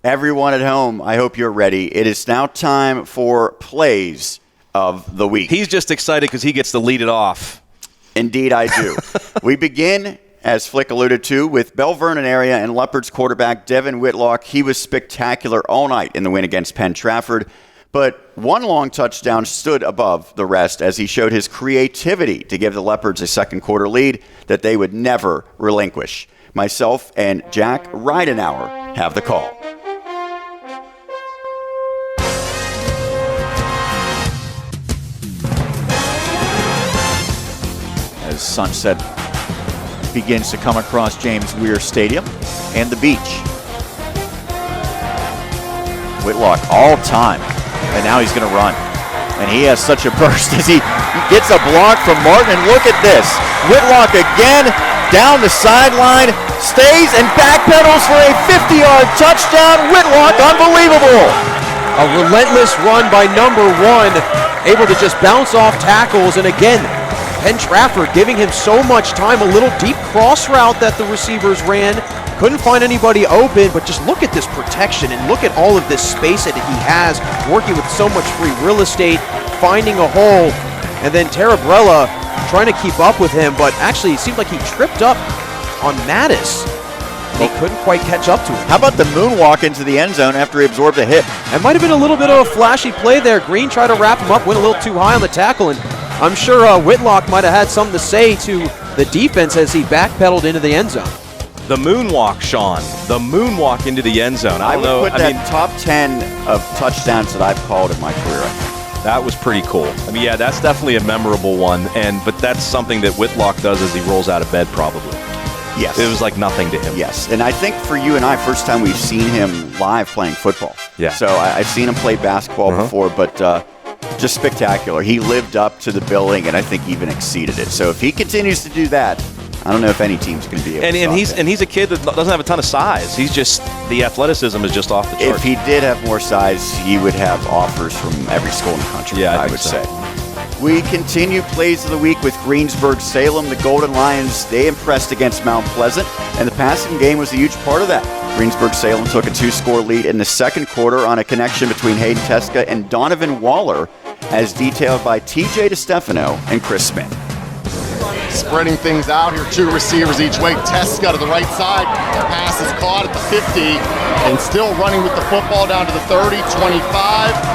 Everyone at home, I hope you're ready. It is now time for Plays of the Week. He's just excited because he gets to lead it off. Indeed, I do. We begin, as Flick alluded to, with Bell Vernon area and Leopards quarterback Devin Whitlock. He was spectacular all night in the win against Penn Trafford, but one long touchdown stood above the rest as he showed his creativity to give the Leopards a second quarter lead that they would never relinquish. Myself and Jack Ridenauer have the call. As sunset begins to come across James Weir Stadium and the beach. Whitlock all time, and now he's going to run. And he has such a burst as he gets a block from Martin. And look at this. Whitlock again down the sideline, stays and backpedals for a 50-yard touchdown. Whitlock, unbelievable. A relentless run by number 1, able to just bounce off tackles. And again, Penn Trafford giving him so much time, a little deep cross route that the receivers ran. Couldn't find anybody open, but just look at this protection and look at all of this space that he has, working with so much free real estate, finding a hole, and then Tarabrella trying to keep up with him, but actually it seemed like he tripped up on Mattis. He couldn't quite catch up to him. How about the moonwalk into the end zone after he absorbed a hit? It might have been a little bit of a flashy play there. Green tried to wrap him up, went a little too high on the tackle, and I'm sure Whitlock might have had something to say to the defense as he backpedaled into the end zone. The moonwalk, Sean. The moonwalk into the end zone. I would put that top 10 of touchdowns that I've called in my career. That was pretty cool. I mean, yeah, that's definitely a memorable one. But that's something that Whitlock does as he rolls out of bed, probably. Yes. It was like nothing to him. Yes. And I think for you and I, first time we've seen him live playing football. Yeah. So I've seen him play basketball before, but just spectacular. He lived up to the billing and I think even exceeded it. So if he continues to do that, I don't know if any team's going to be able to stop and he's a kid that doesn't have a ton of size. He's just, the athleticism is just off the charts. If he did have more size, he would have offers from every school in the country, yeah, I would say. We continue Plays of the Week with Greensburg-Salem. The Golden Lions, they impressed against Mount Pleasant, and the passing game was a huge part of that. Greensburg-Salem took a 2-score lead in the second quarter on a connection between Hayden Teska and Donovan Waller, as detailed by TJ DeStefano and Chris Smith. Spreading things out here, 2 receivers each way. Teska to the right side, pass is caught at the 50, and still running with the football down to the 30, 25,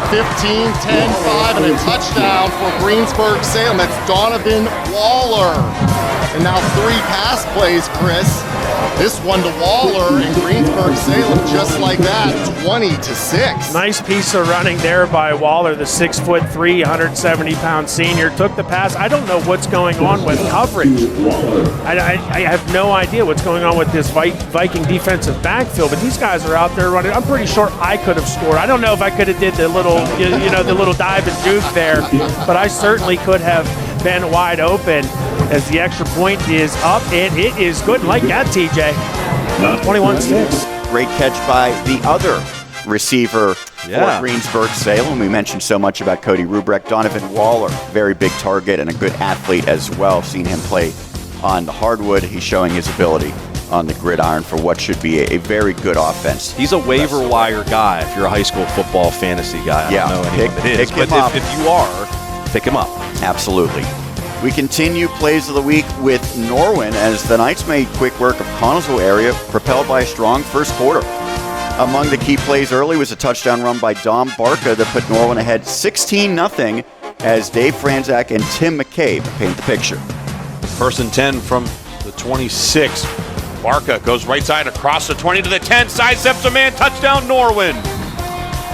15, 10, 5, and a touchdown for Greensburg-Salem. That's Donovan Waller. And now 3 pass plays, Chris. This one to Waller and Greensburg-Salem just like that, 20-6. Nice piece of running there by Waller, the 6'3", 170-pound senior. Took the pass. I don't know what's going on with coverage. I have no idea what's going on with this Viking defensive backfield, but these guys are out there running. I'm pretty sure I could have scored. I don't know if I could have did the little, the little dive and juke there, but I certainly could have been wide open as the extra point is up, and it is good. Like that, TJ. 21-6. Great catch by the other receiver for Greensburg-Salem. We mentioned so much about Cody Rubrek. Donovan Waller, very big target and a good athlete as well. Seen him play on the hardwood. He's showing his ability on the gridiron for what should be a very good offense. He's a waiver wire guy if you're a high school football fantasy guy. I don't know anyone that is, but if you are, pick him up. Absolutely. We continue Plays of the Week with Norwin as the Knights made quick work of Connellsville area, propelled by a strong first quarter. Among the key plays early was a touchdown run by Dom Barca that put Norwin ahead 16-0 as Dave Franzak and Tim McCabe paint the picture. 1st and 10 from the 26. Barca goes right side across the 20 to the 10, sidesteps a man, touchdown Norwin.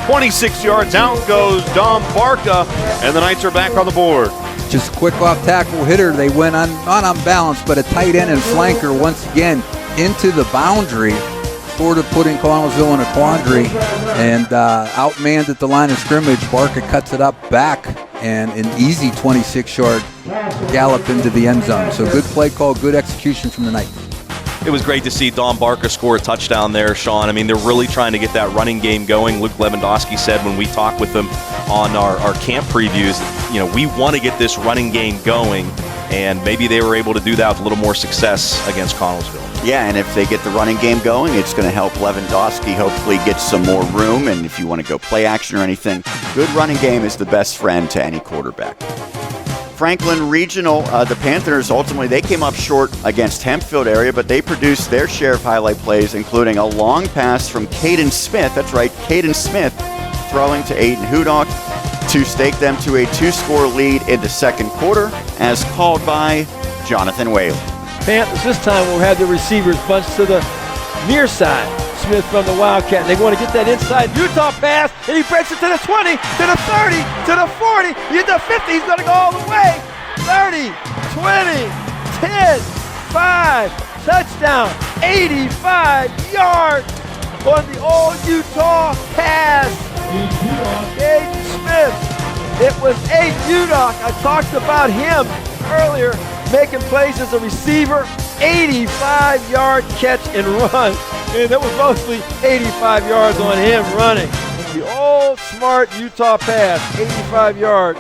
26 yards out goes Dom Barca, and the Knights are back on the board. Just a quick off-tackle hitter. They went not on balance, but a tight end and flanker once again into the boundary, sort of putting Connellsville in a quandary, and outmanned at the line of scrimmage. Barca cuts it up back, and an easy 26-yard gallop into the end zone. So good play call, good execution from the Knights. It was great to see Dom Barca score a touchdown there, Sean. I mean, they're really trying to get that running game going. Luke Lewandowski said when we talked with them on our camp previews, we want to get this running game going. and maybe they were able to do that with a little more success against Connellsville. Yeah, and if they get the running game going, it's going to help Lewandowski hopefully get some more room. And if you want to go play action or anything, good running game is the best friend to any quarterback. Franklin Regional, the Panthers, ultimately, they came up short against Hempfield area, but they produced their share of highlight plays, including a long pass from Caden Smith. That's right, Caden Smith throwing to Aiden Hudock to stake them to a 2-score lead in the second quarter, as called by Jonathan Whaley. Panthers this time will have the receivers bunched to the near side. Smith from the Wildcat. And they want to get that inside Utah pass, and he breaks it to the 20, to the 30, to the 40, he's the 50, he's going to go all the way. 30, 20, 10, 5, touchdown, 85 yards on the old Utah pass. Aiden Smith. It was Aiden Udock. I talked about him earlier, making plays as a receiver. 85-yard catch and run. And that was mostly 85 yards on him running. The old smart Utah pass, 85 yards.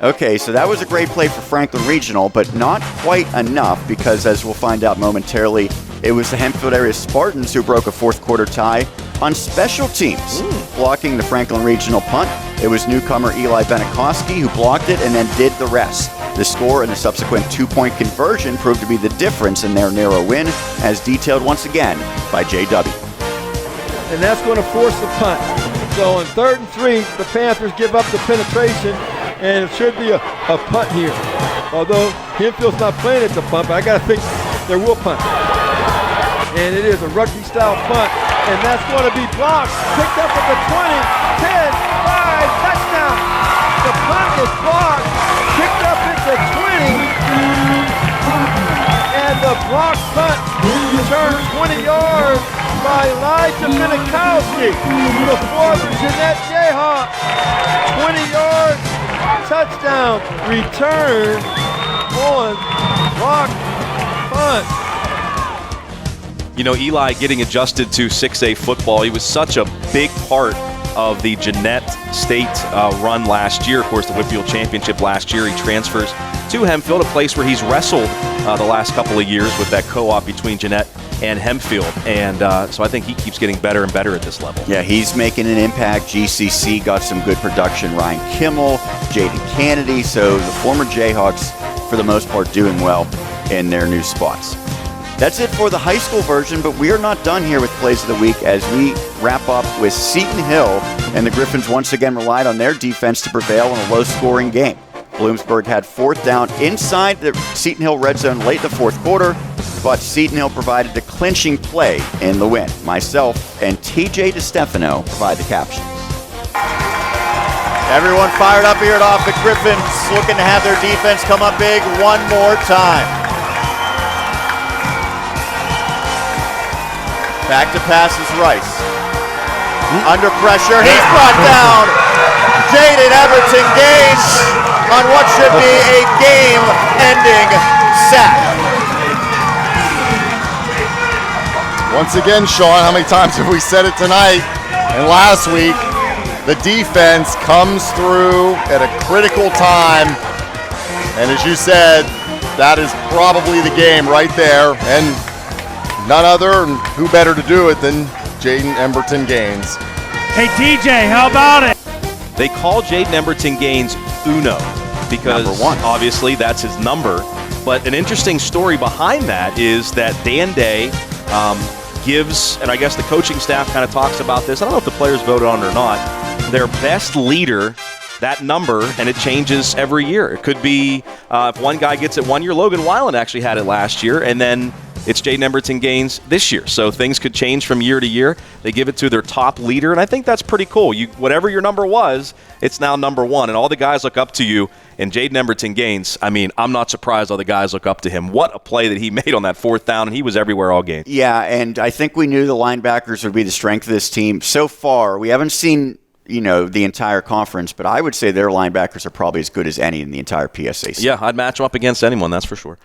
Okay, so that was a great play for Franklin Regional, but not quite enough because, as we'll find out momentarily, it was the Hempfield area Spartans who broke a fourth quarter tie on special teams, blocking the Franklin Regional punt. It was newcomer Eli Benikoski who blocked it and then did the rest. The score and the subsequent 2-point conversion proved to be the difference in their narrow win, as detailed once again by JW. And that's going to force the punt. So on 3rd and 3, the Panthers give up the penetration, and it should be a punt here. Although Hempfield's not playing at the punt, but I got to think they will punt. And it is a rugby-style punt, and that's going to be blocked. Picked up at the 20, 10, 5, touchdown. The punt is blocked, picked up at the 20, and the blocked punt returns 20 yards by Elijah Minikowski, the former Jeanette Jayhawk. 20 yards, touchdown, return on blocked punt. You know, Eli getting adjusted to 6A football, he was such a big part of the Jeanette State run last year. Of course, the Whitfield Championship last year. He transfers to Hempfield, a place where he's wrestled the last couple of years with that co-op between Jeanette and Hempfield. And so I think he keeps getting better and better at this level. Yeah, he's making an impact. GCC got some good production. Ryan Kimmel, Jaden Kennedy. So the former Jayhawks, for the most part, doing well in their new spots. That's it for the high school version, but we are not done here with Plays of the Week as we wrap up with Seton Hill, and the Griffins once again relied on their defense to prevail in a low-scoring game. Bloomsburg had 4th down inside the Seton Hill red zone late in the fourth quarter, but Seton Hill provided the clinching play in the win. Myself and TJ DeStefano provide the captions. Everyone fired up here at Offutt. Griffins looking to have their defense come up big one more time. Back to pass is Rice. Under pressure, he's brought down. Jaden Everton Gaines on what should be a game-ending sack. Once again, Sean, how many times have we said it tonight and last week? The defense comes through at a critical time. And as you said, that is probably the game right there. And none other, and who better to do it than Jaden Emberton Gaines. Hey, TJ, how about it? They call Jaden Emberton Gaines Uno because Number 1. obviously that's his number. But an interesting story behind that is that Dan Day gives, and I guess the coaching staff kind of talks about this, I don't know if the players voted on it or not, their best leader that number, and it changes every year. It could be if one guy gets it one year, Logan Weiland actually had it last year, and then it's Jaden Emberton Gaines this year. So things could change from year to year. They give it to their top leader, and I think that's pretty cool. Whatever your number was, it's now number 1, and all the guys look up to you. And Jaden Emberton Gaines, I mean, I'm not surprised all the guys look up to him. What a play that he made on that 4th down, and he was everywhere all game. Yeah, and I think we knew the linebackers would be the strength of this team. So far, we haven't seen the entire conference, but I would say their linebackers are probably as good as any in the entire PSAC. Yeah, I'd match them up against anyone, that's for sure.